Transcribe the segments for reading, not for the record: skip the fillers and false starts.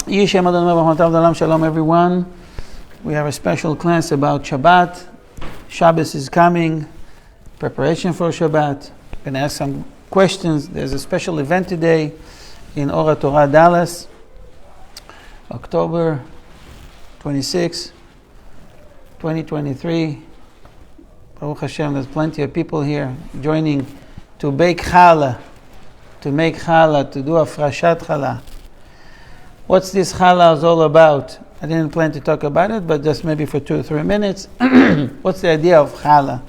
Shalom everyone. We have a special class about Shabbat. Shabbos is coming. Preparation for Shabbat. I'm going to ask some questions. There's a special event today in Torah Dallas, October 26, 2023. Baruch Hashem, there's plenty of people here joining to bake challah, to make challah, to do a frashat challah. What's this challah is all about? I didn't plan to talk about it, but just maybe for 2 or 3 minutes. What's the idea of challah?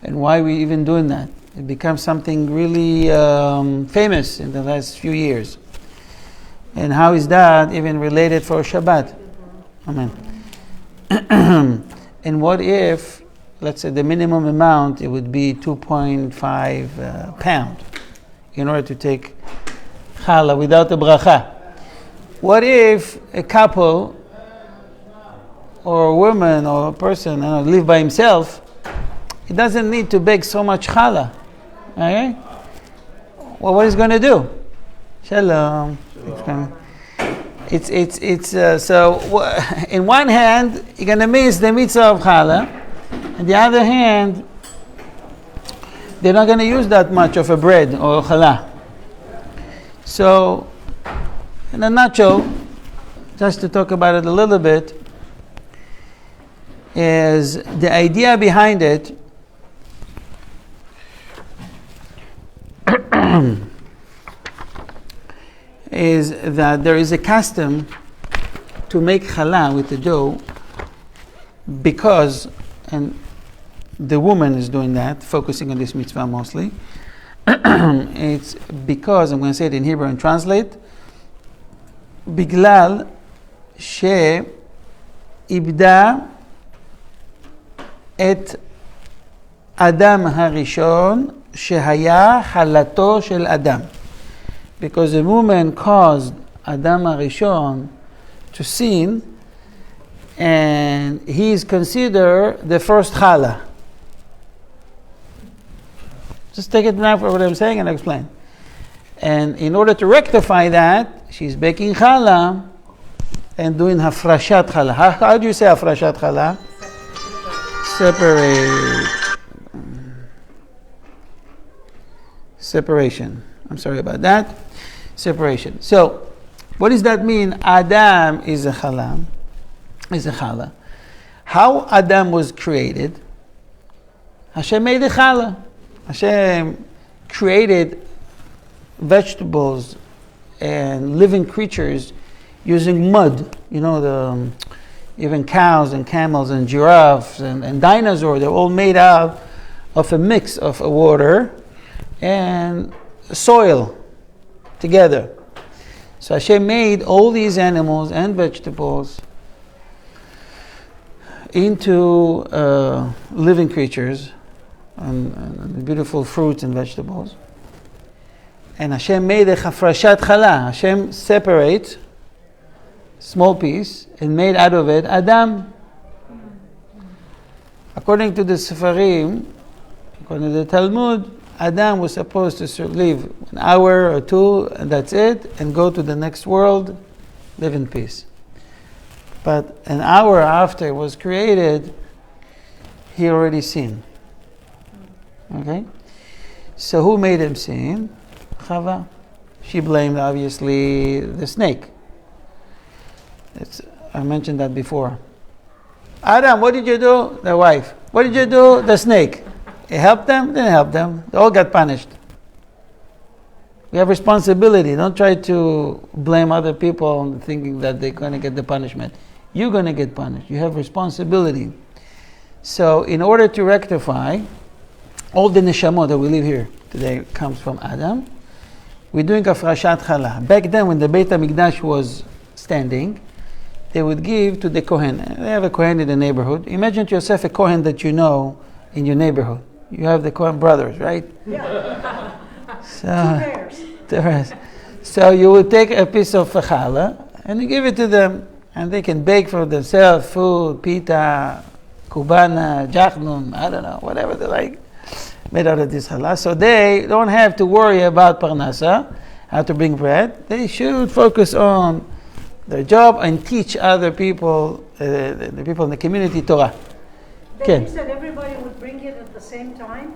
And why are we even doing that? It becomes something really famous in the last few years. And how is that even related for Shabbat? Amen. And what if, let's say the minimum amount, it would be 2.5 pound in order to take challah without the bracha. What if a couple or a woman or a person live by himself? He doesn't need to bake so much challah. Okay? Well, what is he going to do? Shalom. So in one hand you're going to miss the mitzvah of challah, and the other hand they're not going to use that much of a bread or challah. So, in a nutshell, just to talk about it a little bit, is the idea behind it is that there is a custom to make challah with the dough because, and the woman is doing that, focusing on this mitzvah mostly. It's because, I'm going to say it in Hebrew and translate, Biglal she ibda et Adam harishon shehaya halato shel Adam. Because the woman caused Adam harishon to sin, and he is considered the first challah. Just take it now for what I'm saying and I'll explain. And in order to rectify that, she's baking challah and doing hafrashat challah. How do you say hafrashat challah? Separation. I'm sorry about that. Separation. So, what does that mean? Adam is a challah. How Adam was created? Hashem made a challah. Hashem created vegetables and living creatures using mud. Even cows and camels and giraffes and dinosaurs, they're all made out of a mix of water and soil together. So Hashem made all these animals and vegetables into living creatures and beautiful fruits and vegetables. And Hashem made a hafrashat challah. Hashem separates small piece and made out of it Adam. According to the Sefarim, according to the Talmud, Adam was supposed to live an hour or two, and that's it, and go to the next world, live in peace. But an hour after it was created, he already sinned. Okay? So who made him sin? Chava. She blamed, obviously, the snake. I mentioned that before. Adam, what did you do? The wife. What did you do? The snake. It helped them? Didn't help them. They all got punished. We have responsibility. Don't try to blame other people thinking that they're going to get the punishment. You're going to get punished. You have responsibility. So in order to rectify, all the neshamot that we live here today comes from Adam. We're doing a frashat challah. Back then, when the Beit HaMikdash was standing, they would give to the Kohen. They have a Kohen in the neighborhood. Imagine to yourself a Kohen that you know in your neighborhood. You have the Kohen brothers, right? Yeah. Two pairs. So you would take a piece of challah and you give it to them, and they can bake for themselves food, pita, kubana, jachnun, I don't know, whatever they like, made out of this challah. So they don't have to worry about parnasa, how to bring bread. They should focus on their job and teach other people, the people in the community, Torah. Then you said everybody would bring it at the same time?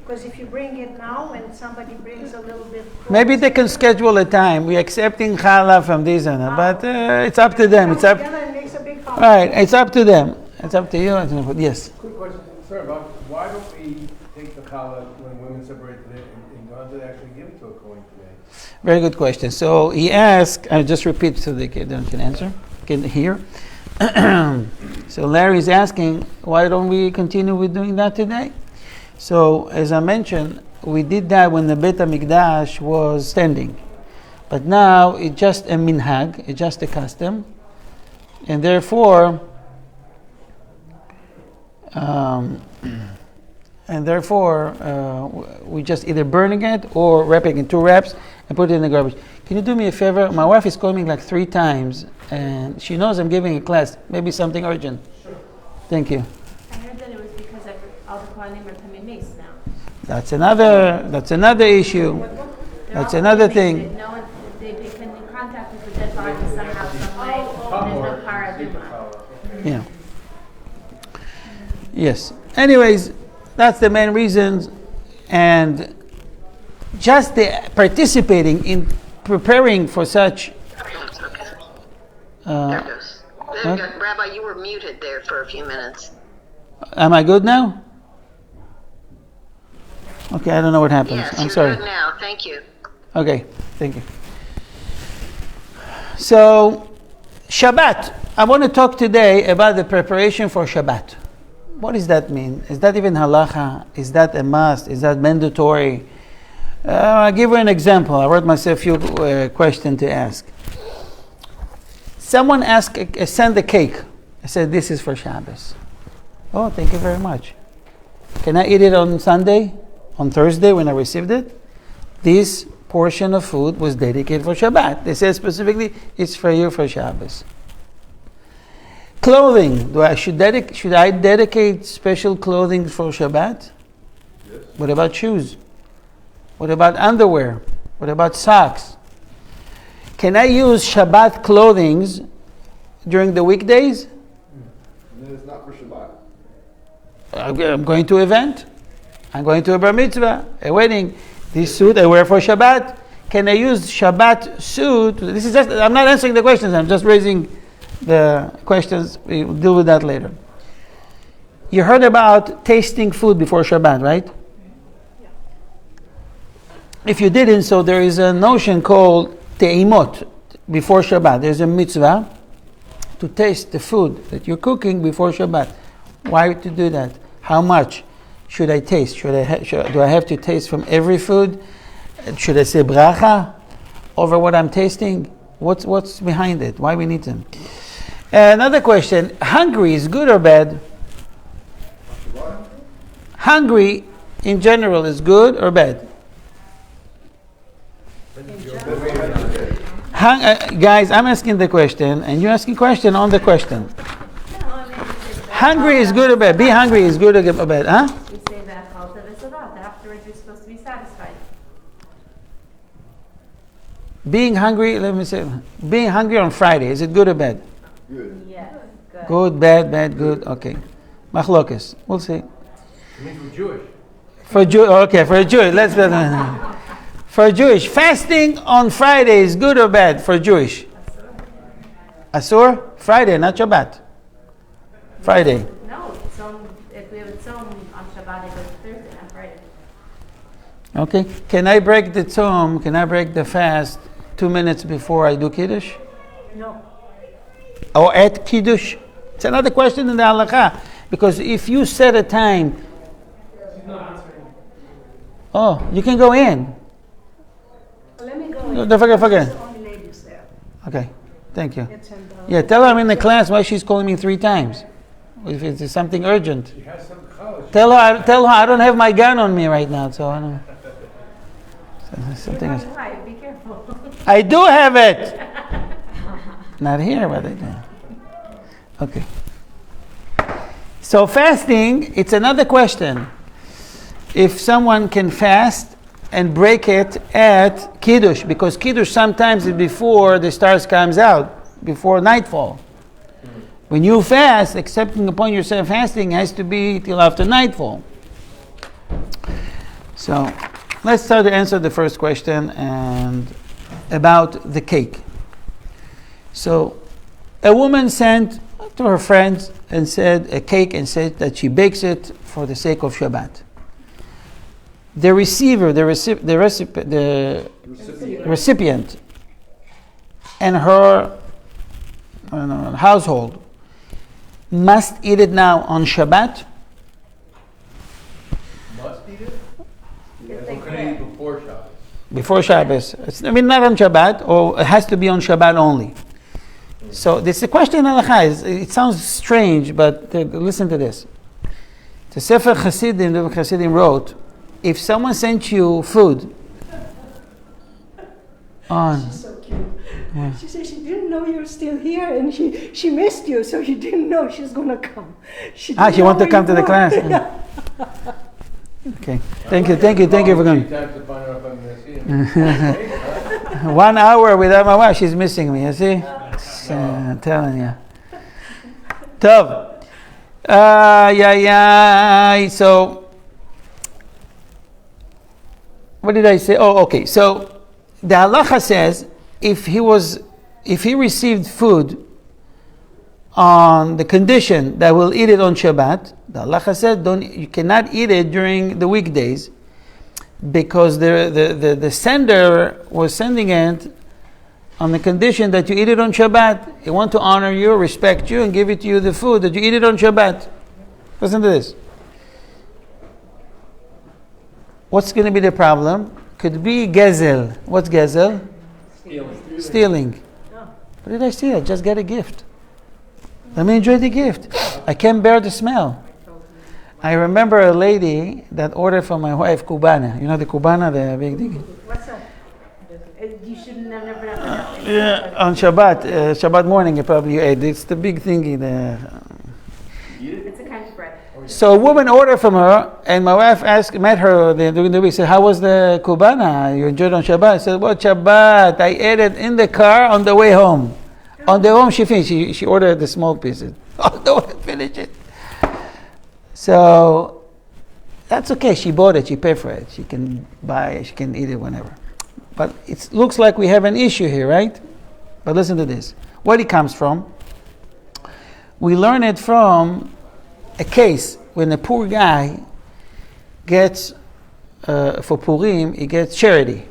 Because if you bring it now and somebody brings a little bit... Maybe they can schedule a time. We're accepting challah from this and that, but it's up to them. It's up. Together and makes a big Right, it's up to them. It's up to you. Yes. Quick question, sorry, Bob. Why don't we take the challah when women separate today and God did actually give it to a Kohen today? Very good question. So he asked, I'll just repeat so they can answer, can hear. So Larry's asking, why don't we continue with doing that today? So as I mentioned, we did that when the Beit HaMikdash was standing. But now it's just a minhag, it's just a custom. And therefore, we just either burning it or wrapping in 2 wraps and put it in the garbage. Can you do me a favor? My wife is calling me like 3 times and she knows I'm giving a class. Maybe something urgent. Sure. Thank you. I heard that it was because all the Kohanim are coming mace now. That's another issue. That's another thing. They can be contacted with the dead body somehow, some way. There's no paraduma. Yeah. Yes. Anyways, that's the main reasons, and just the participating in preparing for such. There goes. Rabbi, you were muted there for a few minutes. Am I good now? Okay, I don't know what happened. Yes, I'm you're sorry. good now. Thank you. Okay, thank you. So, Shabbat. I want to talk today about the preparation for Shabbat. What does that mean? Is that even halacha? Is that a must? Is that mandatory? I'll give you an example. I wrote myself a few questions to ask. Someone sent a cake. I said, this is for Shabbos. Oh, thank you very much. Can I eat it on Sunday? On Thursday when I received it? This portion of food was dedicated for Shabbat. They said specifically, it's for you for Shabbos. Clothing. Should I dedicate special clothing for Shabbat? Yes. What about shoes? What about underwear? What about socks? Can I use Shabbat clothing during the weekdays? No, it's not for Shabbat. I'm going to an event. I'm going to a bar mitzvah, a wedding. This suit I wear for Shabbat. Can I use Shabbat suit? This is just, I'm not answering the questions. I'm just raising the questions. We'll deal with that later. You heard about tasting food before Shabbat, right? Yeah. If you didn't, so there is a notion called te'imot before Shabbat. There's a mitzvah to taste the food that you're cooking before Shabbat. Why to do that? How much should I taste? Do I have to taste from every food? Should I say bracha over what I'm tasting? What's behind it? Why we need them? Another question: hungry is good or bad? Hungry in general is good or bad? Guys, I'm asking the question, and you're asking question on the question. Hungry is good or bad? Be hungry is good or bad? Huh? We say that afterwards you're supposed to be satisfied. Being hungry, let me say, being hungry on Friday, is it good or bad? Good. Yes, good. Good, bad, good, okay. Machlokes, we'll see. You mean for Jewish? For a Jewish, for Jewish, fasting on Friday is good or bad for Jewish? Asur? Friday, not Shabbat. Friday. No, if we have a tzom on Shabbat, it goes Thursday, not Friday. Okay. Can I break the tzom, can I break the fast 2 minutes before I do Kiddush? No. Or at Kiddush? It's another question in the halakha. Because if you set a time... She's not answering. Oh, you can go in. Let me go. No, forget. There's only ladies there. Okay, thank you. It's in the... Yeah, tell her I'm in the class. Why she's calling me 3 times? If it's something urgent. She has some college. Tell her I don't have my gun on me right now, so I don't. Something else. Why? Be careful. I do have it. Not here, but I do. Okay. So fasting, it's another question. If someone can fast and break it at Kiddush, because Kiddush sometimes is before the stars comes out, before nightfall. When you fast, accepting upon yourself fasting has to be till after nightfall. So let's start to answer the first question and about the cake. So a woman sent to her friends and said a cake and said that she bakes it for the sake of Shabbat. The receiver, the recipient, and her household must eat it now on Shabbat. Must eat it? Yes, we can eat before Shabbos. Before Shabbos. Not on Shabbat, or it has to be on Shabbat only. So this is a question in halakha. It sounds strange, but listen to this. The Sefer Chassidim, the Chassidim wrote, if someone sent you food on... She's so cute. Yeah. She said she didn't know you were still here, and she missed you, so she didn't know she was going to come. She wanted to come to the class. Yeah. Okay. Thank you for coming. 1 hour without my wife, she's missing me, you see? I'm telling you. Tov. So, what did I say? Oh, okay. So, the halacha says if he received food on the condition that we'll eat it on Shabbat, the halacha said you cannot eat it during the weekdays, because the sender was sending it on the condition that you eat it on Shabbat. He wants to honor you, respect you, and give it to you the food that you eat it on Shabbat. Listen to this. What's going to be the problem? Could be gezel. What's gezel? Stealing. What did I steal? I just got a gift. Let me enjoy the gift. I can't bear the smell. I remember a lady that ordered for my wife cubana. You know the cubana, the big thing? What's that? You should never done that. Yeah, on Shabbat morning you probably ate. It's the big thingy. It's a kind of bread. So a woman ordered from her, and my wife met her during the week, said, how was the cubana? You enjoyed it on Shabbat? I said, what Shabbat? I ate it in the car on the way home. On the home she finished. She ordered the small pieces. On the way finished it. So that's okay. She bought it. She paid for it. She can buy it. She can eat it whenever. But it looks like we have an issue here, right? But listen to this. Where it comes from? We learn it from a case when a poor guy gets, for Purim, he gets charity.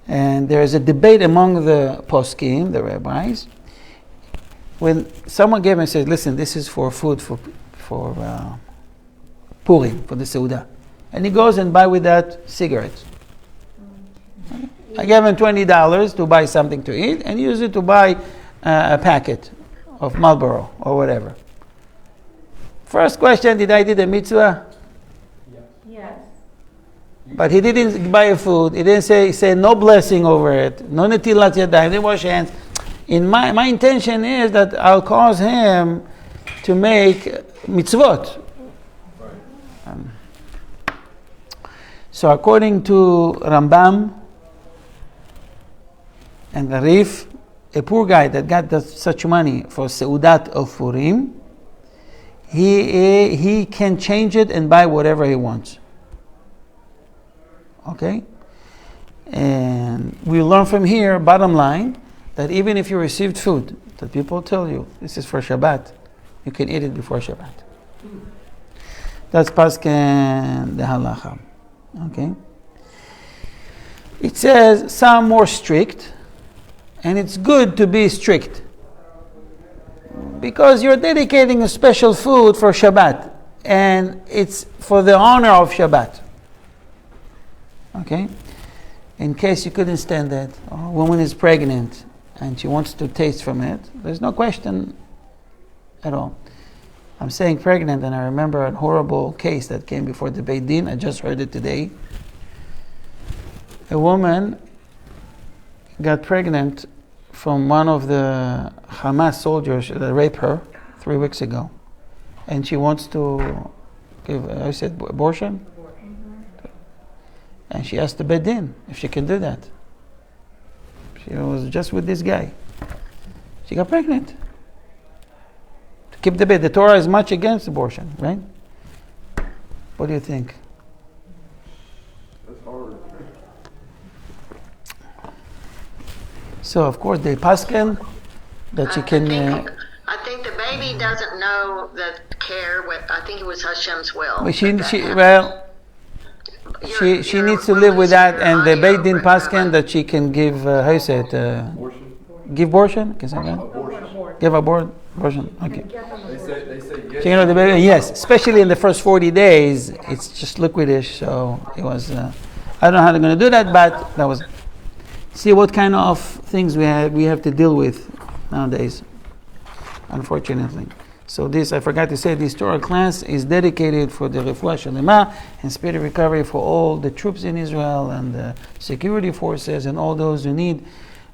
And there is a debate among the poskim, the rabbis, when someone gave and said, listen, this is for food for Purim, for the Seudah. And he goes and buy with that cigarettes. I gave him $20 to buy something to eat and use it to buy a packet of Marlboro or whatever. First question, did I do the mitzvah? Yes. But he didn't buy a food. He didn't say no blessing over it. No netilat yadayim. Didn't wash hands. My intention is that I'll cause him to make mitzvot. So according to Rambam and the Rif, a poor guy that got such money for Seudat of Purim, he can change it and buy whatever he wants. Okay? And we learn from here, bottom line, that even if you received food that people tell you this is for Shabbat, you can eat it before Shabbat. That's Pasken the halacha. Okay? It says some more strict, and it's good to be strict because you're dedicating a special food for Shabbat, and it's for the honor of Shabbat. Okay? In case you couldn't stand it, a woman is pregnant and she wants to taste from it, there's no question at all. I'm saying pregnant, and I remember a horrible case that came before the Beit Din. I just heard it today. A woman got pregnant from one of the Hamas soldiers that raped her 3 weeks ago. And she wants to give, abortion? And she asked the Beit Din if she can do that. She was just with this guy. She got pregnant. To keep the bed. The Torah is much against abortion, right? What do you think? That's hard. So, of course, they paskin that she can... I think the baby doesn't know the care. I think it was Hashem's will. Well, she needs to live with that, and the Beit Din paskin that she can give, how you say it? Give abortion? Can I say that? Give abortion? Okay. They say yes. So, the baby, yes, especially in the first 40 days, it's just liquidish. So it was, I don't know how they're going to do that, but that was, see what kind of things we have to deal with nowadays, unfortunately. So this, I forgot to say, this Torah class is dedicated for the refuah shalema and spirit recovery for all the troops in Israel and the security forces and all those who need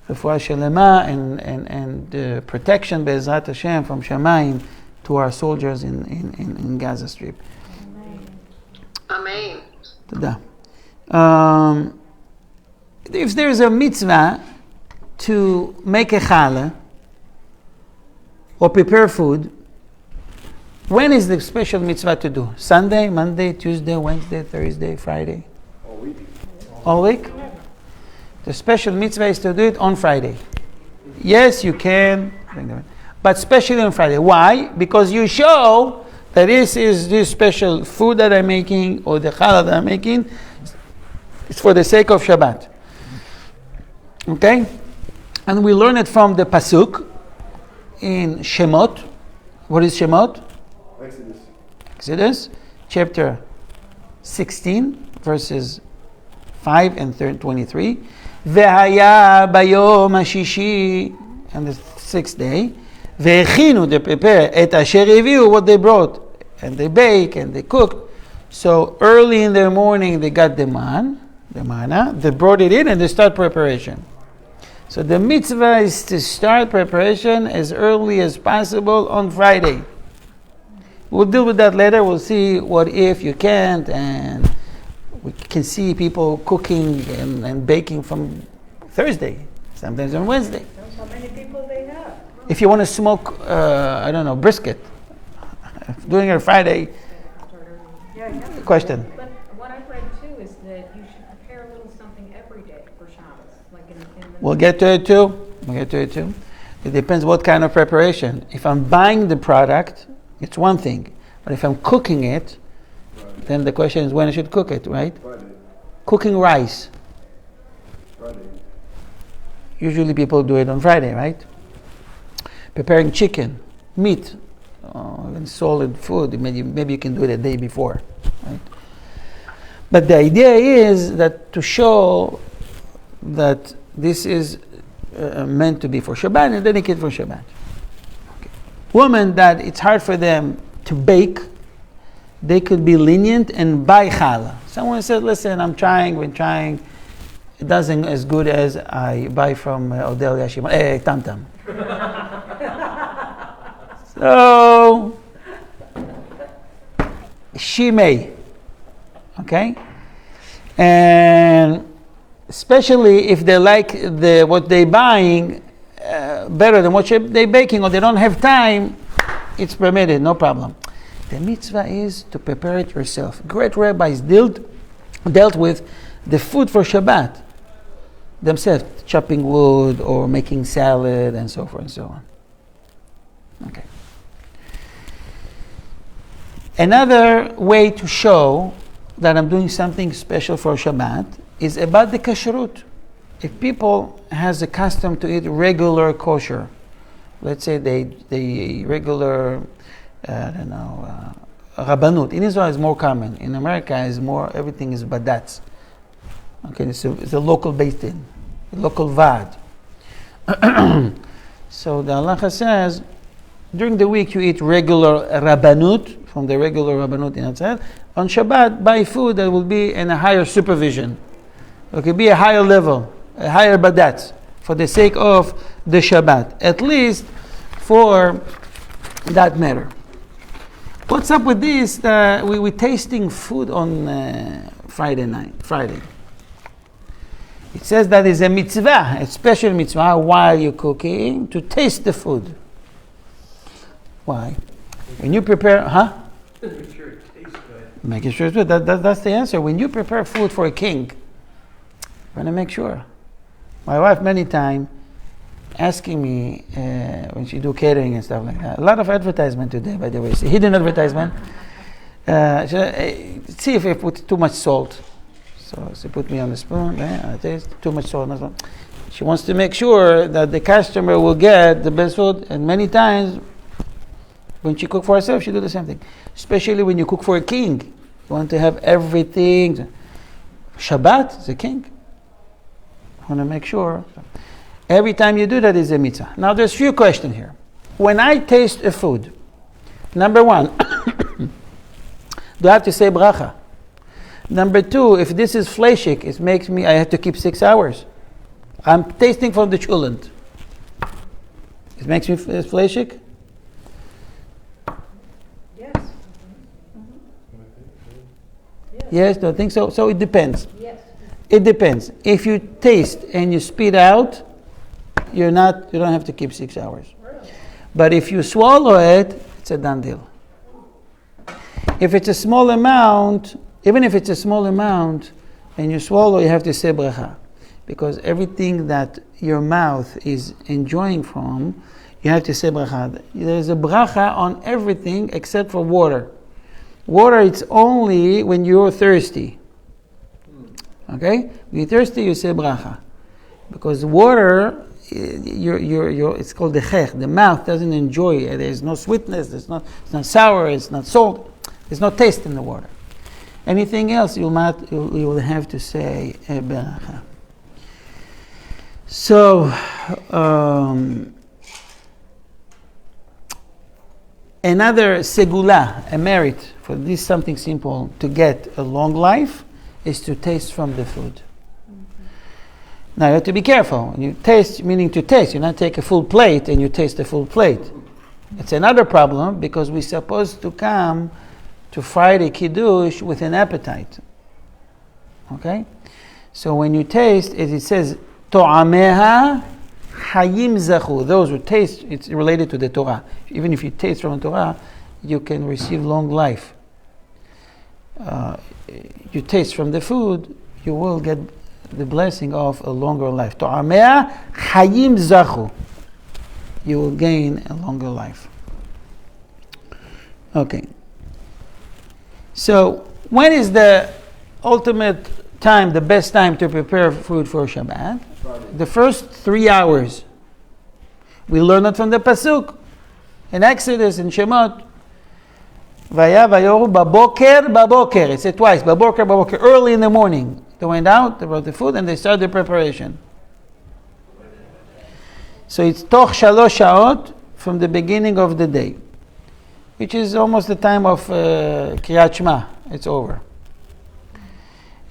refuah shalema and protection be'ezrat Hashem from Shamayim to our soldiers in Gaza Strip. Amen. Tada. If there is a mitzvah to make a challah or prepare food, when is the special mitzvah to do? Sunday, Monday, Tuesday, Wednesday, Thursday, Friday? All week. All week? The special mitzvah is to do it on Friday. Yes, you can, but especially on Friday. Why? Because you show that this is this special food that I'm making or the challah that I'm making. It's for the sake of Shabbat. Okay? And we learn it from the Pasuk in Shemot. What is Shemot? Exodus, chapter 16, verses 5 and 23. Ve'haya bayom hashishi, on the sixth day. Ve'echinu, they prepare, et asher heviu, what they brought. And they bake and they cooked. So early in the morning they got the manna, they brought it in and they start preparation. So the mitzvah is to start preparation as early as possible on Friday. We'll deal with that later. We'll see what if you can't, and we can see people cooking and baking from Thursday, sometimes on Wednesday. That's how many people they have. If you want to smoke, brisket, doing it Friday, question. But what I've read too is that you should prepare a little something every day for Shabbos, like in the We'll get to it too. It depends what kind of preparation. If I'm buying the product, it's one thing. But if I'm cooking it, then the question is when I should cook it, right? Friday. Cooking rice. Friday. Usually people do it on Friday, right? Preparing chicken, meat, and solid food, maybe you can do it a day before, right? But the idea is that to show that this is meant to be for Shabbat and dedicated for Shabbat. Okay. Women that it's hard for them to bake, they could be lenient and buy challah. Someone said, listen, been trying, it doesn't as good as I buy from Odelia Shimon. Tam Tam. So, she may. Okay? And especially if they like what they're buying better than what they're baking, or they don't have time, it's permitted, no problem. The mitzvah is to prepare it yourself. Great rabbis dealt with the food for Shabbat themselves, chopping wood or making salad and so forth and so on. Okay. Another way to show that I'm doing something special for Shabbat is about the kashrut. If people has a custom to eat regular kosher, let's say they regular, rabbanut. In Israel is more common. In America is more, everything is badatz. Okay, it's a local based in, a local vad. So the halacha says, during the week you eat regular rabbanut, from the regular rabbanut in Israel. On Shabbat, buy food that will be in a higher supervision. Okay, be a higher level, a higher badatz, for the sake of the Shabbat, at least for that matter. What's up with this? We're tasting food on Friday. It says that is a mitzvah, a special mitzvah while you're cooking to taste the food. Why? When you prepare, Make sure it tastes good. Making sure it's good. That's the answer. When you prepare food for a king, you want to make sure. My wife many times asking me when she do catering and stuff like that. A lot of advertisement today, by the way. It's a hidden advertisement. See if I put too much salt. So she put me on the spoon. I taste too much salt. She wants to make sure that the customer will get the best food. And many times, when she cook for herself, she do the same thing. Especially when you cook for a king, you want to have everything. Shabbat is a king. You want to make sure. Every time you do that is a mitzvah. Now there's few questions here. When I taste a food, number one, do I have to say bracha? Number two, if this is fleshik, it makes me, I have to keep 6 hours. I'm tasting from the chulent. It makes me fleshik? Yes. Yes, don't think so? So it depends. Yes. It depends. If you taste and you spit out, you don't have to keep 6 hours. But if you swallow it, it's a done deal. If it's a small amount, even if it's a small amount, and you swallow, you have to say bracha. Because everything that your mouth is enjoying from, you have to say bracha. There's a bracha on everything except for water. Water, it's only when you're thirsty. Okay? When you're thirsty, you say bracha. Because water, it's called the chech. The mouth doesn't enjoy it. There's no sweetness. It's not sour. It's not salt. There's no taste in the water. Anything else, you will have to say bracha. So, another segula, a merit for this something simple to get a long life, is to taste from the food. Now you have to be careful. When you taste, meaning to taste, you not take a full plate and you taste a full plate. It's another problem because we're supposed to come to Friday Kiddush with an appetite. Okay? So when you taste, as it says, To'ameha hayim zachu. Those who taste, it's related to the Torah. Even if you taste from the Torah, you can receive long life. You taste from the food, you will get the blessing of a longer life. To'ameha hayim zachu. You will gain a longer life. Okay. So, when is the ultimate time, the best time to prepare food for Shabbat? Friday. The first 3 hours. We learn it from the Pasuk. In Exodus, in Shemot. Vaya vayoru baboker. It said twice. Baboker. Early in the morning. They went out, they brought the food, and they started the preparation. So it's toch 3 shaot from the beginning of the day, which is almost the time of Kriyat Shema. It's over.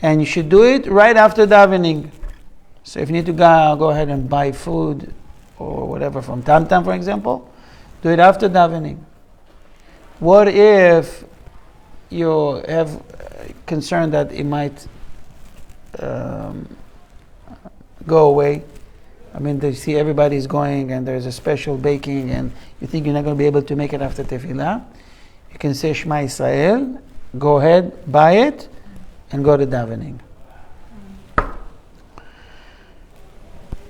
And you should do it right after davening. So if you need to go ahead and buy food or whatever from Tam Tam, for example, do it after davening. What if you have concern that it might go away? I mean, they see everybody's going and there's a special baking and you think you're not going to be able to make it after tefillah. You can say Shema Yisrael, go ahead, buy it, and go to davening.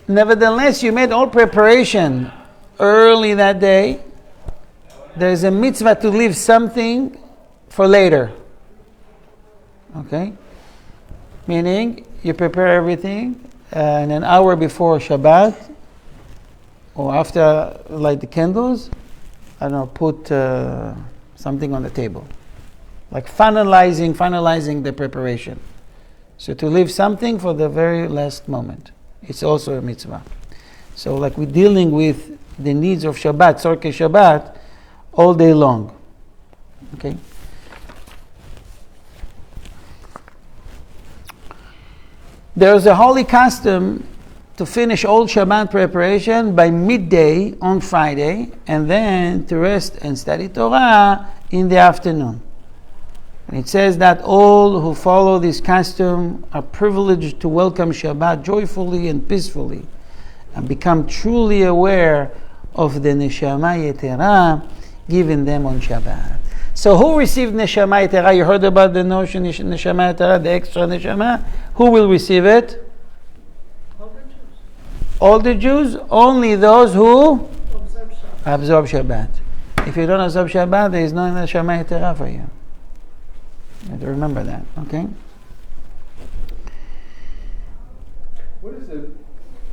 Nevertheless, you made all preparation early that day. There's a mitzvah to leave something for later. Okay? Meaning, you prepare everything, and an hour before Shabbat, or after light the candles, I don't know, put something on the table. Like finalizing the preparation. So to leave something for the very last moment. It's also a mitzvah. So like we're dealing with the needs of Shabbat, Tzorkei Shabbat, all day long. Okay? There's a holy custom to finish all Shabbat preparation by midday on Friday, and then to rest and study Torah in the afternoon. And it says that all who follow this custom are privileged to welcome Shabbat joyfully and peacefully and become truly aware of the Neshama Yetera given them on Shabbat. So who received Neshama Yetera? You heard about the notion Neshama Yetera, the extra Neshama? Who will receive it? All the Jews? Only those who absorb Shabbat. If you don't absorb Shabbat, there is no Neshama Yetera for you. You have to remember that, okay? What is it,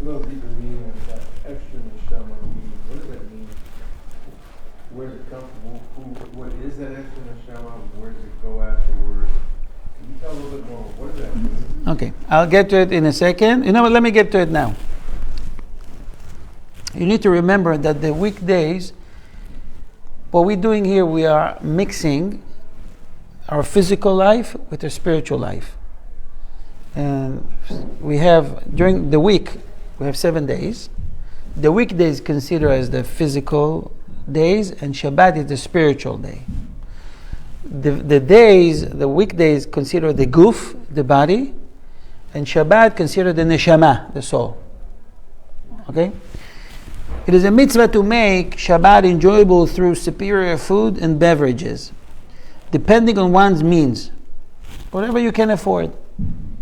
a little deeper meaning of that extra neshama meaning? What does that mean? Where does it come from? What is that extra neshama? Where does it go afterwards? Can you tell a little bit more? What does that mean? Okay, I'll get to it in a second. You know what, let me get to it now. You need to remember that the weekdays, what we're doing here, we are mixing our physical life with our spiritual life. And we have, during the week, we have 7 days. The weekdays consider as the physical days, and Shabbat is the spiritual day. The weekdays consider the guf, the body, and Shabbat consider the neshama, the soul. Okay? It is a mitzvah to make Shabbat enjoyable through superior food and beverages, depending on one's means. Whatever you can afford.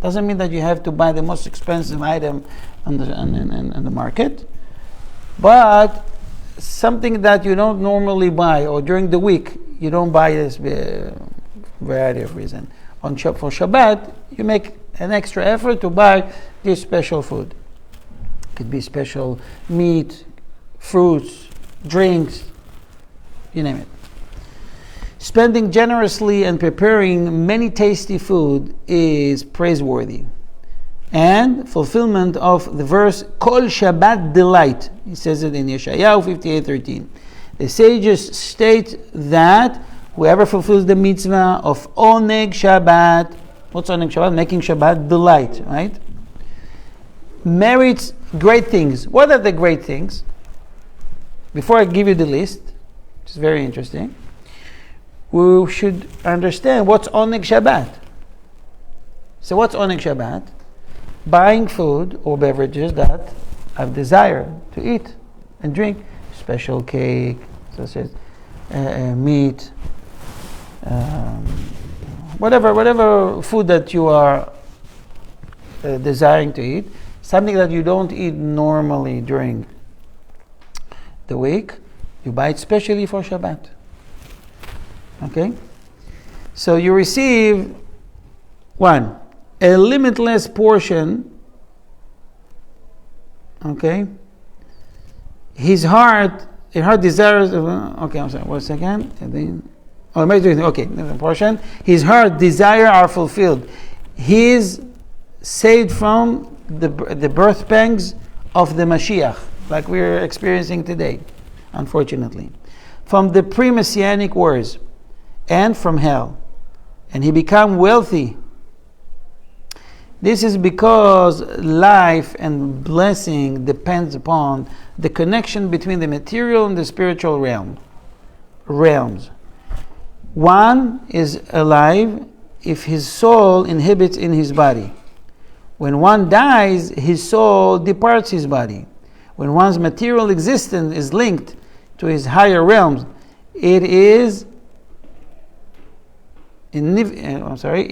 Doesn't mean that you have to buy the most expensive item on the market, but something that you don't normally buy, or during the week you don't buy this variety of reason. For Shabbat, you make an extra effort to buy this special food. It could be special meat, fruits, drinks, you name it. Spending generously and preparing many tasty food is praiseworthy. And fulfillment of the verse, Kol Shabbat delight. He says it in Yeshayahu 58:13. The sages state that whoever fulfills the mitzvah of Oneg Shabbat, what's Oneg Shabbat? Making Shabbat delight, right? Merits great things. What are the great things? Before I give you the list, which is very interesting, we should understand what's Oneg Shabbat. So what's Oneg Shabbat? Buying food or beverages that I've desired to eat and drink. Special cake, such as meat, whatever food that you are desiring to eat, something that you don't eat normally during the week, you buy it specially for Shabbat. Okay? So you receive, one, a limitless portion. Okay? His heart desires, okay, I'm sorry, 1 second. Okay, portion. His heart desire are fulfilled. He is saved from the birth pangs of the Mashiach, like we're experiencing today, unfortunately. From the pre-Messianic wars, and from hell. And he become wealthy. This is because life and blessing depends upon the connection between the material and the spiritual realms. One is alive if his soul inhabits in his body. When one dies, his soul departs his body. When one's material existence is linked to his higher realms, it is invigorated,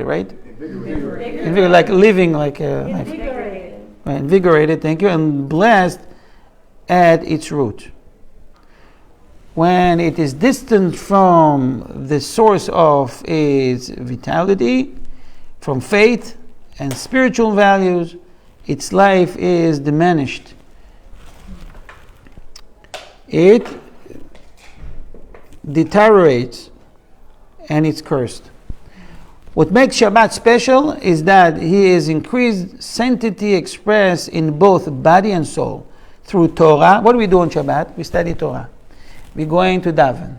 right? Invigorated, like living, like Invigorated. Right, invigorated, thank you, and blessed at its root. When it is distant from the source of its vitality, from faith and spiritual values, its life is diminished. It deteriorates and it's cursed. What makes Shabbat special is that he is increased sanctity expressed in both body and soul through Torah. What do we do on Shabbat? We study Torah. We're going to daven.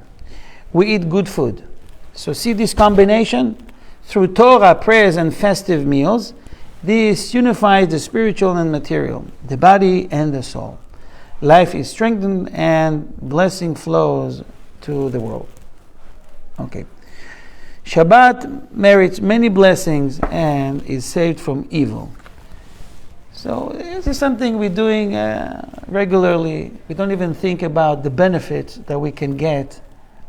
We eat good food. So see this combination? Through Torah, prayers, and festive meals, this unifies the spiritual and material, the body and the soul. Life is strengthened and blessing flows to the world. Okay. Shabbat merits many blessings and is saved from evil. So this is something we're doing regularly. We don't even think about the benefits that we can get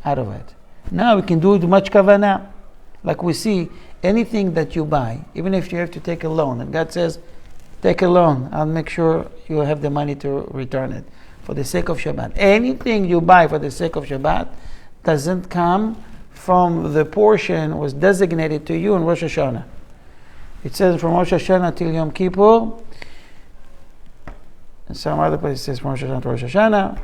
out of it. Now we can do it with much kavanah. Like we see, anything that you buy, even if you have to take a loan, and God says, take a loan, I'll make sure you have the money to return it for the sake of Shabbat. Anything you buy for the sake of Shabbat doesn't come from the portion was designated to you in Rosh Hashanah. It says from Rosh Hashanah till Yom Kippur. In some other places it says from Rosh Hashanah to Rosh Hashanah.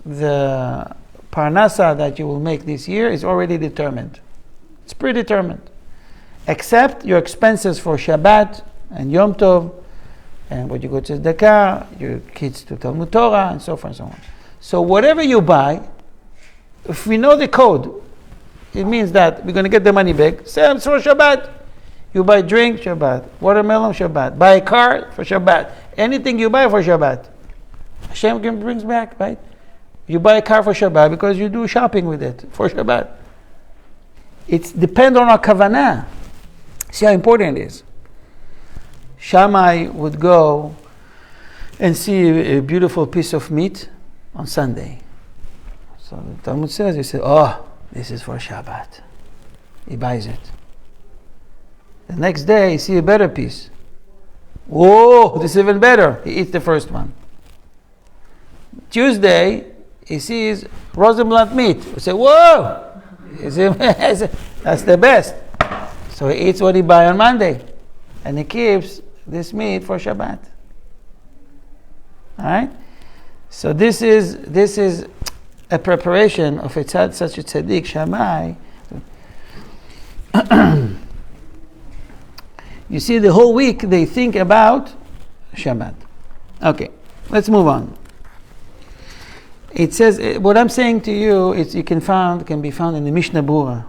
The parnasa that you will make this year is already determined. It's predetermined. Except your expenses for Shabbat and Yom Tov, and what you go to Tzedakah, your kids to Talmud Torah, and so forth and so on. So whatever you buy, if we know the code, it means that we're going to get the money back. Same for Shabbat. You buy drink, Shabbat. Watermelon, Shabbat. Buy a car for Shabbat. Anything you buy for Shabbat, Hashem brings back, right? You buy a car for Shabbat because you do shopping with it for Shabbat. It depends on our kavanah. See how important it is. Shammai would go and see a beautiful piece of meat on Sunday. So the Talmud says, he said, oh, this is for Shabbat. He buys it. The next day, he sees a better piece. Whoa, this is even better. He eats the first one. Tuesday, he sees Rosenblatt meat. He says, whoa, that's the best. So he eats what he buy on Monday. And he keeps this meat for Shabbat. All right? So this is a preparation of a tzad such a tzaddik, Shammai. You see, the whole week they think about Shabbat. Okay, let's move on. It says, what I'm saying to you, can be found in the Mishnah Berurah.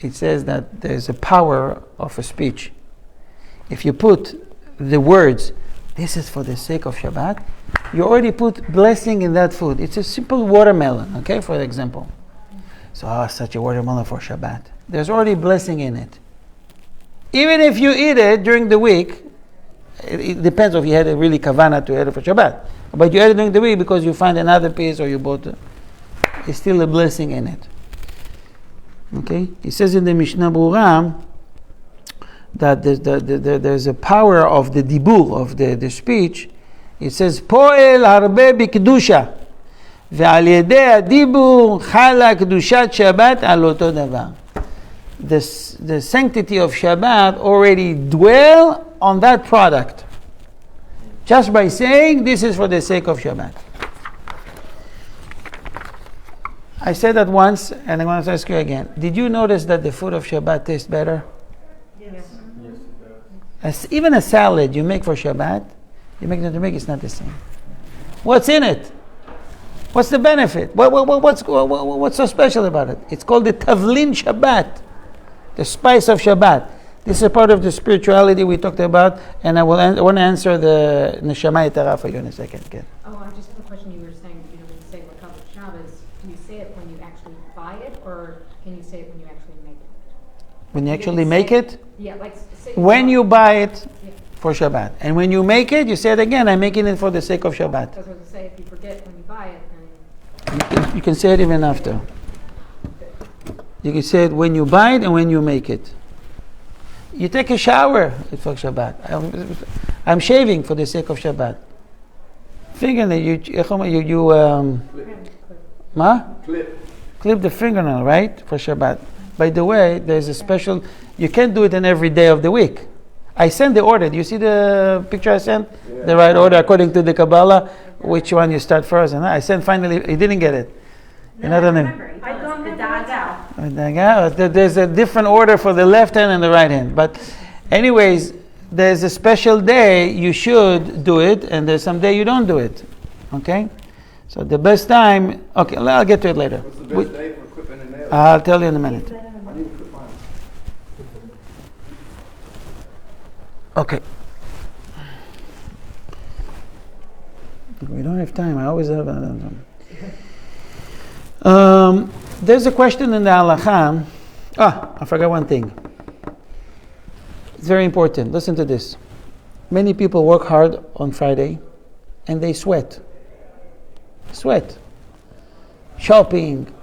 It says that there's a power of a speech. If you put the words, this is for the sake of Shabbat, you already put blessing in that food. It's a simple watermelon, okay, for example. So, such a watermelon for Shabbat. There's already blessing in it. Even if you eat it during the week, it depends if you had a really kavanah to eat it for Shabbat. But you ate it during the week because you find another piece or you bought it. It's still a blessing in it. Okay? It says in the Mishnah Berurah that there's a power of the dibur, of the speech. It says, Poel harbe b'kedusha, ve'al yedei adibur chala kedushat Shabbat al oto davar. The sanctity of Shabbat already dwell on that product. Just by saying, this is for the sake of Shabbat. I said that once, and I want to ask you again. Did you notice that the food of Shabbat tastes better? Yes. Yes, it does. Even a salad you make for Shabbat, it's not the same. What's in it? What's the benefit? What's so special about it? It's called the Tavlin Shabbat, the spice of Shabbat. This is part of the spirituality we talked about, and I want to answer the Neshama Yetara for you in a second. Again. Oh, I just have a question. You were saying, when you say Lakavot Shabbos, do you say it when you actually buy it, or can you say it when you actually make it? When you actually make it? Yeah, like say when you buy it yeah. for Shabbat. And when you make it, you say it again, I'm making it for the sake of Shabbat. I was going to say, if you forget when you buy it, then... You can say it even after. You can say it when you buy it and when you make it. You take a shower for Shabbat. I'm shaving for the sake of Shabbat. Fingernail, clip the fingernail, right? For Shabbat. By the way, there's a special, you can't do it in every day of the week. I sent the order. Do you see the picture I sent? Yeah. The right order according to the Kabbalah. Which one you start first? And I sent finally, he didn't get it. No, I remember. I don't the daga. There's a different order for the left hand and the right hand. But anyways, there's a special day you should do it, and there's some day you don't do it. Okay? So the best time, okay, I'll get to it later. What's the best day for clipping the nails? I'll tell you in a minute. I need to clip mine. Okay. We don't have time. I always have There's a question in the halakha. I forgot one thing. It's very important. Listen to this. Many people work hard on Friday and they sweat. Shopping,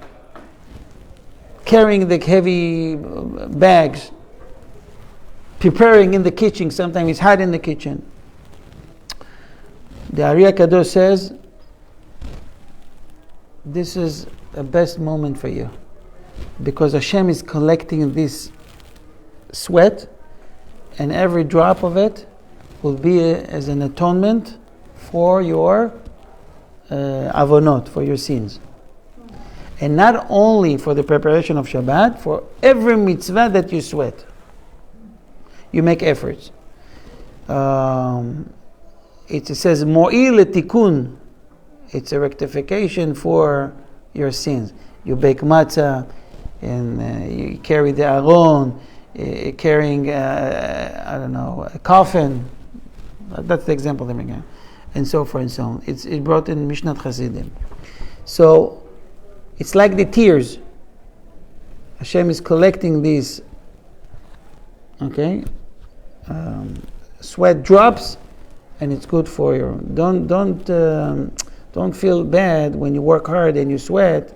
carrying the heavy bags, preparing in the kitchen. Sometimes it's hot in the kitchen. The Ari HaKadosh says, this is the best moment for you, because Hashem is collecting this sweat, and every drop of it will be as an atonement for your avonot, for your sins. And not only for the preparation of Shabbat, for every mitzvah that you sweat. You make efforts. It says, Mo'il tikun. It's a rectification for your sins. You bake matzah, and you carry the aron, carrying, a coffin. That's the example I'm giving. And so forth and so on. It's brought in Mishnat Chassidim. So, it's like the tears. Hashem is collecting these, sweat drops, and it's good for you. Don't feel bad when you work hard and you sweat.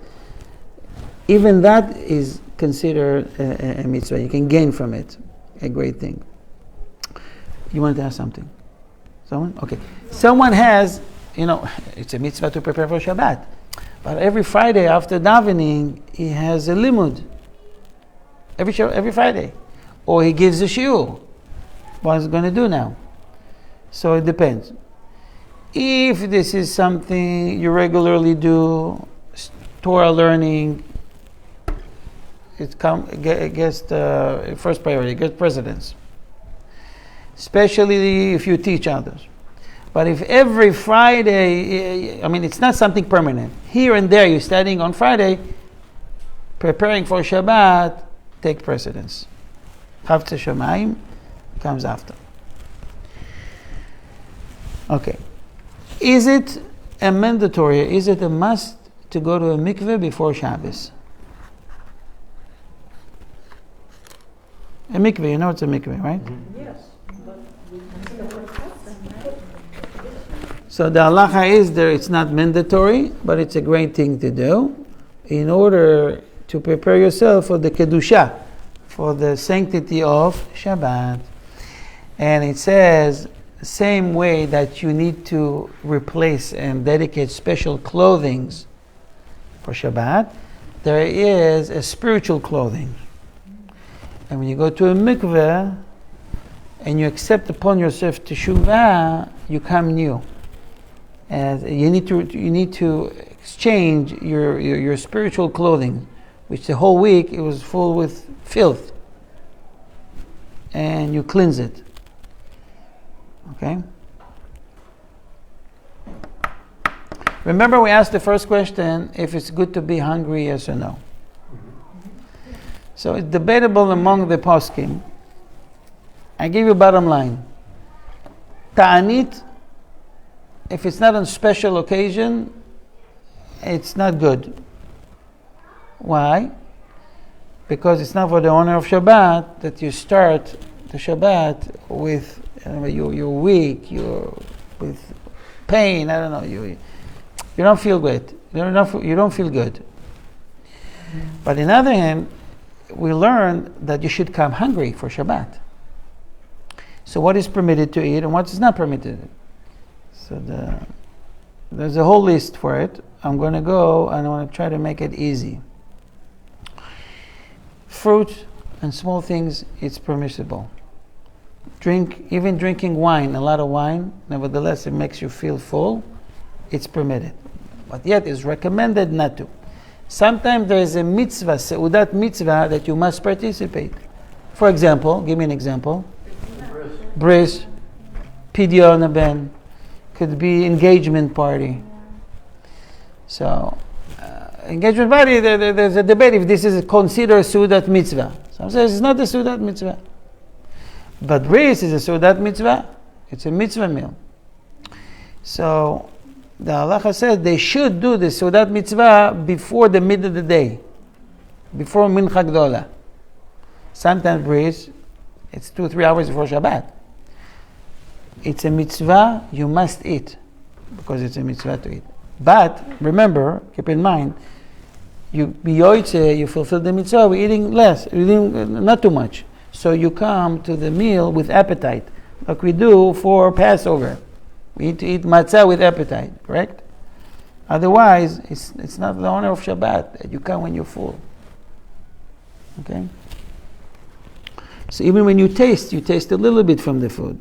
Even that is considered a mitzvah. You can gain from it a great thing. You wanted to ask something? Someone? Okay. Someone has, it's a mitzvah to prepare for Shabbat. But every Friday after davening, he has a limud. Every Friday. Or he gives a shiur. What is he going to do now? So it depends. If this is something you regularly do, Torah learning, it gets the first priority, gets precedence. Especially if you teach others. But if every Friday, it's not something permanent. Here and there, you're studying on Friday, preparing for Shabbat, take precedence. Chavtei Shamayim comes after. Okay. Is it a mandatory, is it a must to go to a mikveh before Shabbos? A mikveh, you know it's a mikveh, right? Yes. So the halacha is there, it's not mandatory, but it's a great thing to do in order to prepare yourself for the kedusha, for the sanctity of Shabbat. And it says, same way that you need to replace and dedicate special clothing for Shabbat, there is a spiritual clothing. And when you go to a mikveh and you accept upon yourself teshuvah, you come new. And you need to exchange your spiritual clothing, which the whole week it was full with filth, and you cleanse it. Okay? Remember we asked the first question if it's good to be hungry, yes or no. So it's debatable among the poskim. I give you bottom line. Ta'anit, if it's not on special occasion, it's not good. Why? Because it's not for the honor of Shabbat that you start the Shabbat with you're weak, you're with pain. I don't know. You don't feel good. You don't feel good. But on the other hand, we learn that you should come hungry for Shabbat. So what is permitted to eat and what is not permitted? So there's a whole list for it. I'm going to go and I want to try to make it easy. Fruit and small things, it's permissible. Even drinking wine, a lot of wine, nevertheless it makes you feel full, it's permitted. But yet it's recommended not to. Sometimes there is a mitzvah, seudat mitzvah, that you must participate. For example, give me an example. Bris, pidyon haben, could be engagement party. So, engagement party, there's a debate if this is considered seudat mitzvah. Some say it's not a seudat mitzvah. But bris is a seudat mitzvah. It's a mitzvah meal. So, the halacha says they should do the seudat mitzvah before the mid of the day. before Mincha Gdola. Sometimes bris, it's 2-3 hours before Shabbat. It's a mitzvah you must eat, because it's a mitzvah to eat. But remember, keep in mind, you fulfill the mitzvah, we're eating less, eating not too much. So you come to the meal with appetite, like we do for Passover. We need to eat matzah with appetite, correct? Otherwise, it's not the honor of Shabbat. You come when you're full. Okay? So even when you taste a little bit from the food.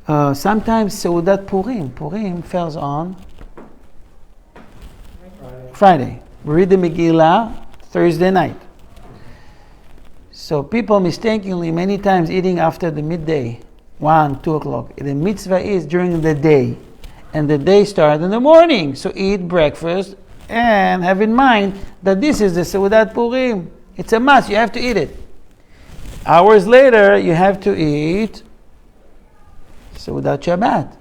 Sometimes Seudat Purim. Purim falls on Friday. We read the Megillah Thursday night. So people mistakenly many times eating after the midday, 1, 2 o'clock. The mitzvah is during the day. And the day starts in the morning. So eat breakfast and have in mind that this is the Seudat Purim. It's a must. You have to eat it. Hours later, you have to eat Seudat Shabbat.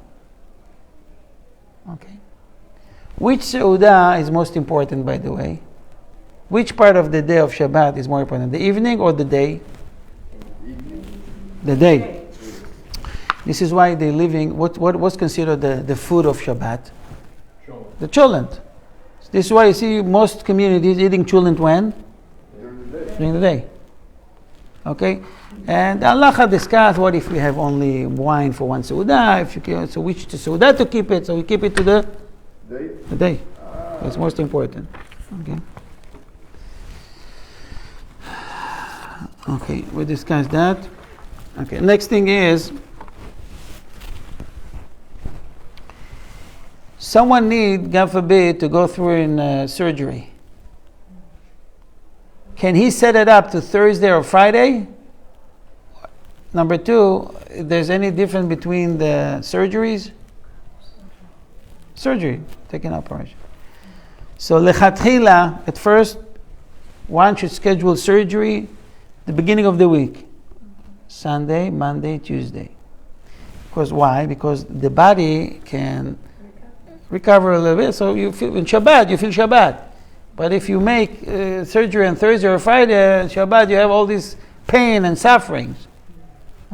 Okay. Which Seudah is most important, by the way? Which part of the day of Shabbat is more important? The evening or the day? The day. This is why they're living, what's considered the food of Shabbat? The cholent. This is why you see most communities eating cholent when? During the day. Okay? And Allah discussed what if we have only wine for one Seudah, so which Seudah to keep it, so we keep it to the day. That's most important. Okay. Okay, we discussed that. Okay, next thing is, someone need, God forbid, to go through in surgery. Can he set it up to Thursday or Friday? Number 2, if there's any difference between the surgeries? Surgery, taking operation. So lechatchila, at first, one should schedule surgery the beginning of the week. Sunday, Monday, Tuesday. Because why? Because the body can recover a little bit. So you feel in Shabbat, you feel Shabbat. But if you make surgery on Thursday or Friday, Shabbat, you have all this pain and sufferings.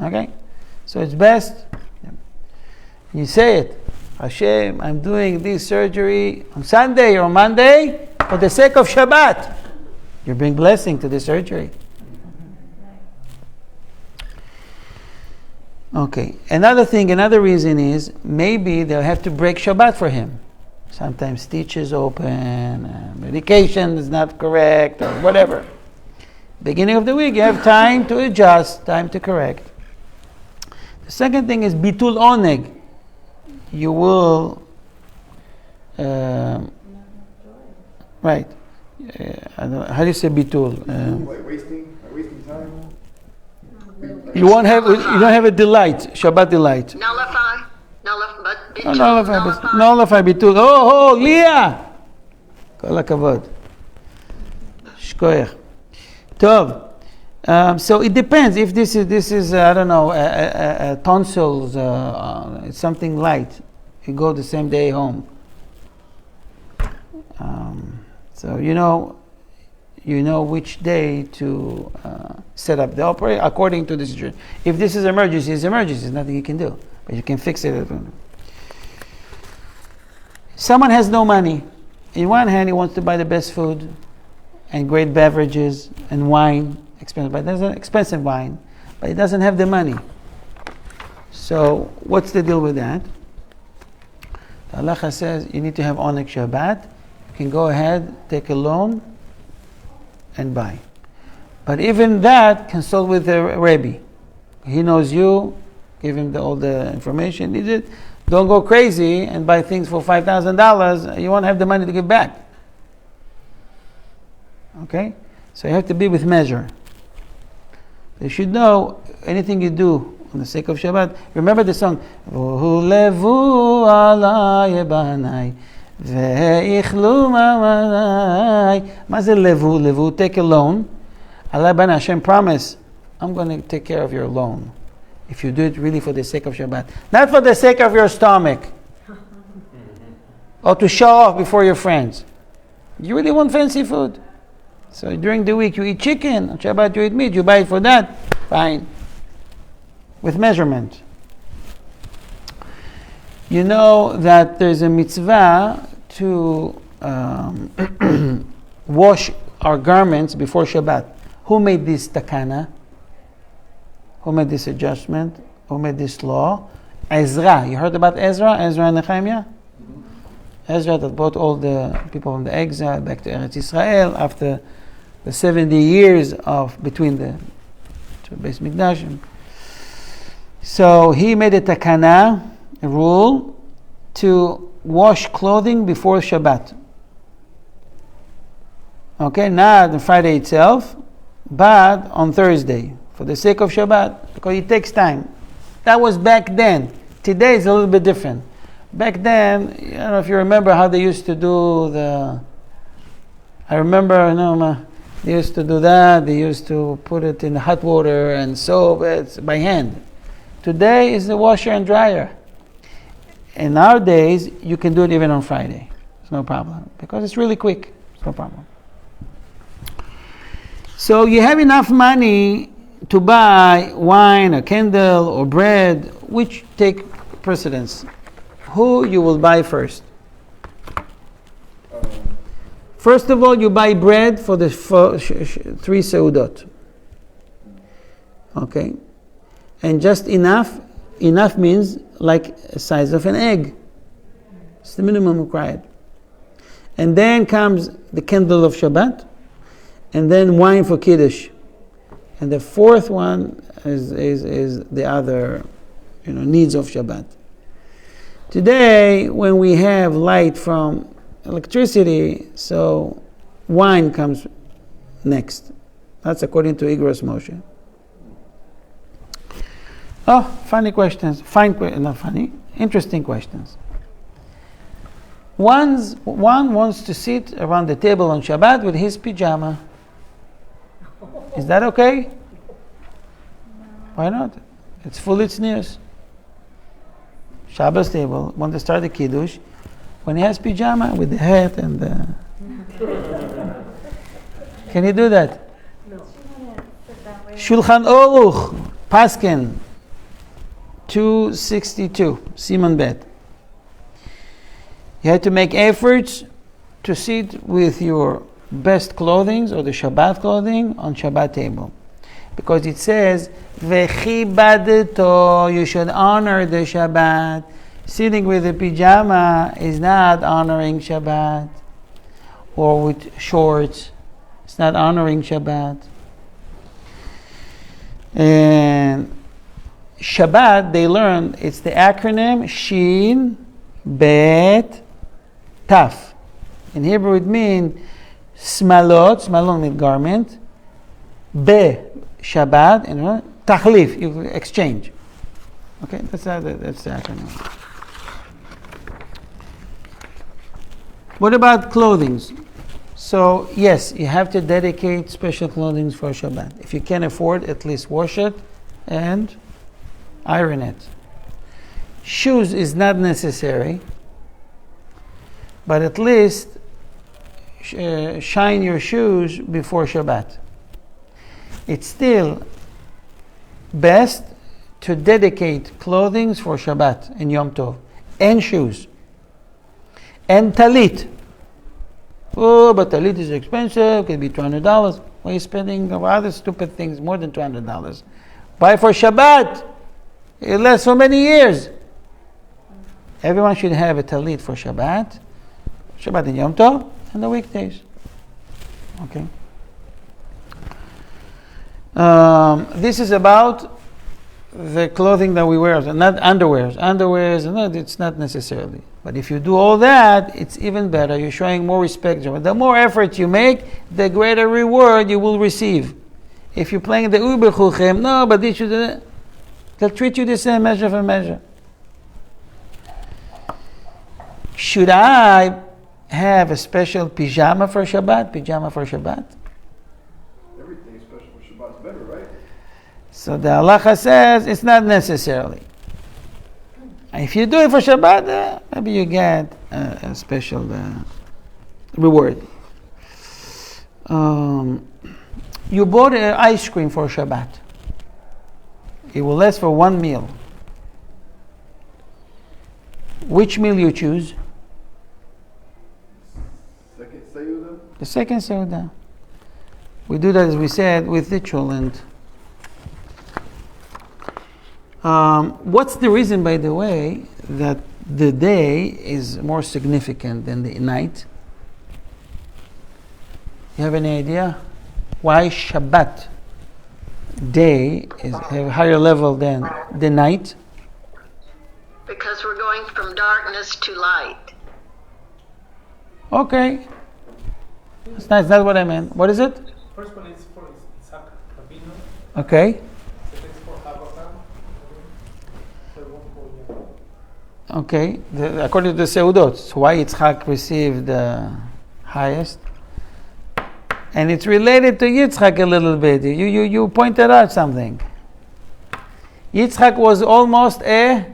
Okay? So it's best you say it. Hashem, I'm doing this surgery on Sunday or Monday for the sake of Shabbat. You bring blessing to the surgery. Okay. Another reason is maybe they'll have to break Shabbat for him. Sometimes stitches open, medication is not correct, or whatever. Beginning of the week, you have time to adjust, time to correct. The second thing is bitul oneg. You will, right. How do you say bitul? Wasting time. You don't have a delight, Shabbat delight. Nullify, nullify bitul. Oh, Leah! Kol hakavod. Shkoyach. Tov. So it depends. If this is I don't know, tonsils, something light, you go the same day home. So you know which day to set up the operation according to the situation. If this is emergency, it's emergency. There's nothing you can do, but you can fix it. Someone has no money. In one hand, he wants to buy the best food and great beverages and wine. Expensive wine, but he doesn't have the money. So what's the deal with that? The halacha says you need to have oneg Shabbat. You can go ahead, take a loan, and buy. But even that, consult with the Rabbi. He knows you. Give him all the information needed. Don't go crazy and buy things for $5,000. You won't have the money to give back. Okay, so you have to be with measure. You should know anything you do on the sake of Shabbat. Remember the song, V'hu levu alay banai ve'ichlu mamanai. Ma ze levu? Levu, take a loan. Alay banai, Hashem promise, I'm going to take care of your loan. If you do it really for the sake of Shabbat. Not for the sake of your stomach. Or to show off before your friends. You really want fancy food? So during the week you eat chicken, on Shabbat you eat meat, you buy it for that, fine. With measurement. You know that there's a mitzvah to wash our garments before Shabbat. Who made this takana? Who made this adjustment? Who made this law? Ezra. You heard about Ezra? Ezra and Nehemiah? Ezra that brought all the people from the exile back to Eretz Israel after the 70 years of between the Beis Mikdash. So he made a takana, a rule, to wash clothing before Shabbat. Okay, not on Friday itself, but on Thursday, for the sake of Shabbat, because it takes time. That was back then. Today is a little bit different. Back then, I don't know if you remember how they used to do I remember, they used to do that. They used to put it in hot water and soap it by hand. Today is the washer and dryer. In our days, you can do it even on Friday. It's no problem. Because it's really quick. It's no problem. So you have enough money to buy wine, a candle, or bread, which take precedence. Who you will buy first? First of all, you buy bread for the 3 seudot. Okay? And just enough means like the size of an egg. It's the minimum required. And then comes the candle of Shabbat, and then wine for Kiddush. And the fourth one is the other needs of Shabbat. Today, when we have light from electricity, so wine comes next. That's according to Igros Moshe. Oh, funny questions. Not funny. Interesting questions. One wants to sit around the table on Shabbat with his pajama. Is that okay? Why not? It's full its news. Shabbos table, want to start the Kiddush, when he has pajama with the hat and the... Can you do that? No. Shulchan Aruch, Paskin, 262, Simon Bet. You had to make efforts to sit with your best clothing or the Shabbat clothing on Shabbat table. Because it says, V'chibadeto, you should honor the Shabbat. Sitting with a pajama is not honoring Shabbat. Or with shorts, it's not honoring Shabbat. And Shabbat, they learned, it's the acronym Shin, Bet, Taf. In Hebrew it means smalot means garment, Be, Shabbat, and Tachlif, you exchange. Okay, that's the acronym. What about clothing? So, yes, you have to dedicate special clothing for Shabbat. If you can afford, at least wash it and iron it. Shoes is not necessary, but at least shine your shoes before Shabbat. It's still best to dedicate clothing for Shabbat and Yom Tov, and shoes, and talit. Oh, but talit is expensive, it can be $200. Why are you spending on other stupid things more than $200? Buy for Shabbat. It lasts so many years. Everyone should have a talit for Shabbat and Yom Tov, and the weekdays. Okay. This is about the clothing that we wear, not underwears. Underwears, it's not necessarily. But if you do all that, it's even better. You're showing more respect. The more effort you make, the greater reward you will receive. If you're playing the Uber Chuchem, no, but they'll treat you the same measure for measure. Should I have a special pajama for Shabbat? Everything special for Shabbat's better, right? So the halacha says it's not necessarily. If you do it for Shabbat, maybe you get a special reward. You bought ice cream for Shabbat. It will last for one meal. Which meal you choose? Second Seudah? The second Seudah. We do that, as we said, with ritual. And what's the reason, by the way, that the day is more significant than the night? You have any idea why Shabbat day is have a higher level than the night? Because we're going from darkness to light. Okay. That's not what I meant. What is it? First one is for Isaac Rabino. Okay. Second is for Abraham. Third one for Okay. According to the Seudot, so why Yitzchak received the highest? And it's related to Yitzchak a little bit. You pointed out something. Yitzchak was almost a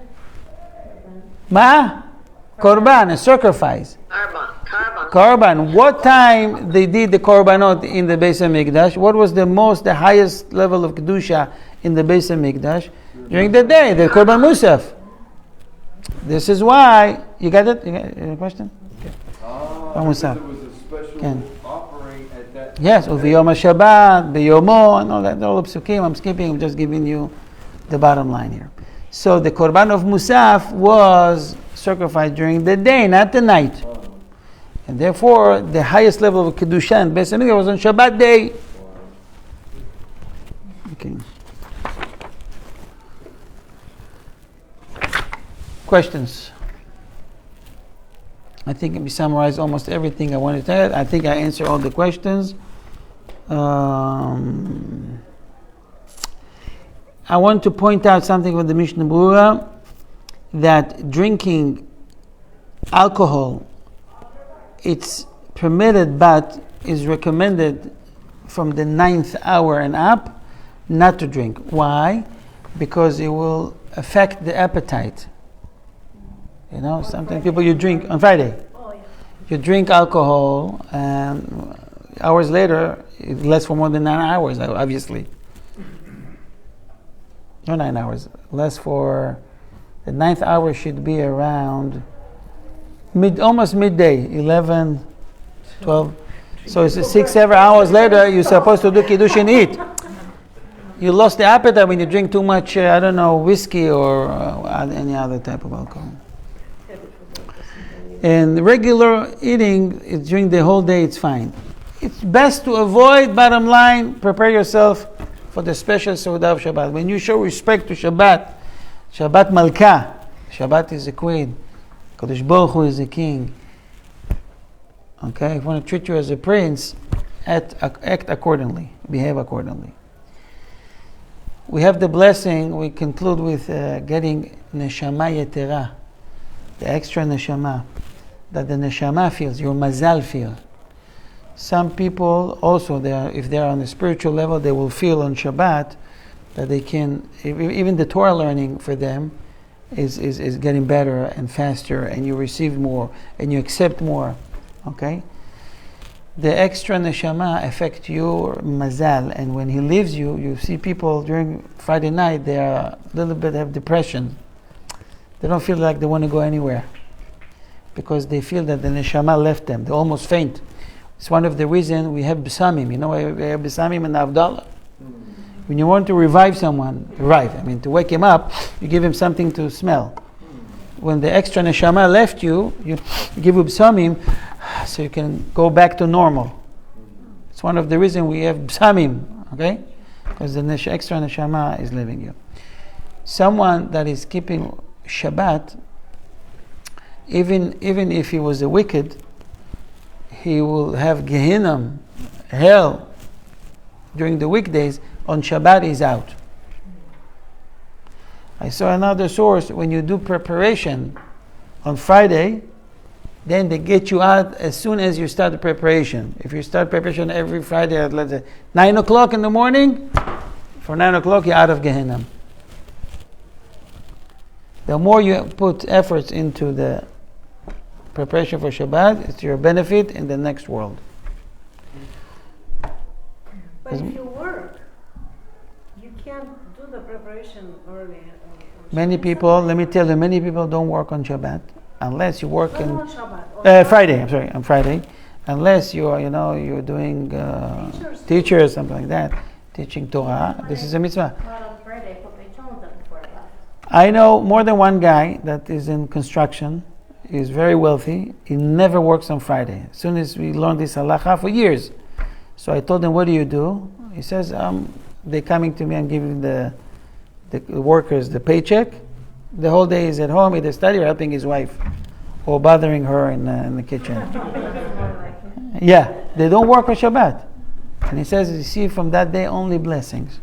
korban, a sacrifice. Korban. What time they did the korbanot in the Beis HaMikdash? What was the highest level of kedusha in the Beis HaMikdash? During the day, the korban musaf. This is why you got it. You got a question? Okay. Musaf. There was a special offering at that. Yes, uviyom Shabbat, biyomo, and all that. All the psukim. I'm skipping. I'm just giving you the bottom line here. So the korban of musaf was sacrificed during the day, not the night. And therefore, the highest level of kedusha in Beis HaMikdash was on Shabbat day. Okay. Questions? I think we summarized almost everything I wanted to add. I think I answered all the questions. I want to point out something from the Mishnah Berurah, that drinking alcohol, it's permitted but is recommended from the 9th hour and up not to drink. Why? Because it will affect the appetite. You know, sometimes people, you drink on Friday. You drink alcohol and hours later it lasts for more than 9 hours, obviously. No, 9 hours. Less for the 9th hour should be around almost midday, 11, 12. So it's 6-7 hours later, you're supposed to do Kiddush and eat. You lost the appetite when you drink too much, whiskey or any other type of alcohol. And regular eating during the whole day, it's fine. It's best to avoid, bottom line, prepare yourself for the special Seudah of Shabbat. When you show respect to Shabbat, Shabbat Malka, Shabbat is a queen, Kodesh Baruch Hu is a king. Okay, if I want to treat you as a prince, act accordingly, behave accordingly. We have the blessing, we conclude with getting Neshama Yetera, the extra Neshama, that the Neshama feels, your Mazal feels. Some people also, if they are on a spiritual level, they will feel on Shabbat that they can, even the Torah learning for them is getting better and faster, and you receive more, and you accept more. Okay? The extra neshama affect your mazal, and when he leaves you, you see people during Friday night, they are a little bit have depression. They don't feel like they want to go anywhere because they feel that the neshama left them. They almost faint. It's one of the reasons we have besamim. You know why we have besamim and Avdallah? When you want to revive someone, to wake him up, you give him something to smell. When the extra neshama left you, you give him besamim so you can go back to normal. It's one of the reasons we have besamim, okay? Because the extra neshama is leaving you. Someone that is keeping Shabbat, even if he was a wicked, he will have Gehinnom, hell, during the weekdays. On Shabbat he's out. I saw another source, when you do preparation on Friday, then they get you out as soon as you start the preparation. If you start preparation every Friday at, let's say, 9 o'clock in the morning, for 9 o'clock you're out of Gehinnom. The more you put efforts into the preparation for Shabbat, it's your benefit in the next world. But if you work, you can't do the preparation early. Many people, let me tell you, many people don't work on Shabbat unless you work Not in on Shabbat. On Friday. I'm sorry, on Friday, unless you are, you're doing teacher or something like that, teaching Torah. This is a mitzvah. Not on Friday, put my children up before I left. I know more than one guy that is in construction. He's very wealthy. He never works on Friday. As soon as we learned this halacha for years. So I told him, what do you do? He says, they're coming to me and giving the workers the paycheck. The whole day he's at home, either study or helping his wife or bothering her in the kitchen. Yeah, they don't work on Shabbat. And he says, you see, from that day only blessings.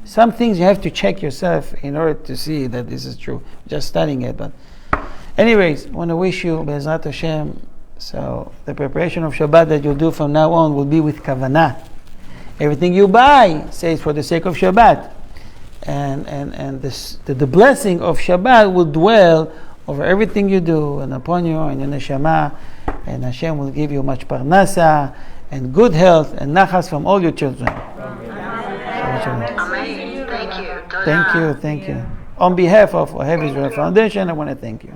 Some things you have to check yourself in order to see that this is true. Just studying it. But anyways, I want to wish you, Be'ezrat Hashem, so the preparation of Shabbat that you'll do from now on will be with kavanah. Everything you buy, say it's for the sake of Shabbat. And the blessing of Shabbat will dwell over everything you do and upon you and your neshama. And Hashem will give you much parnasa and good health and nachas from all your children. Amen. Thank you. Thank you. On behalf of Heavy Israel Foundation, I want to thank you.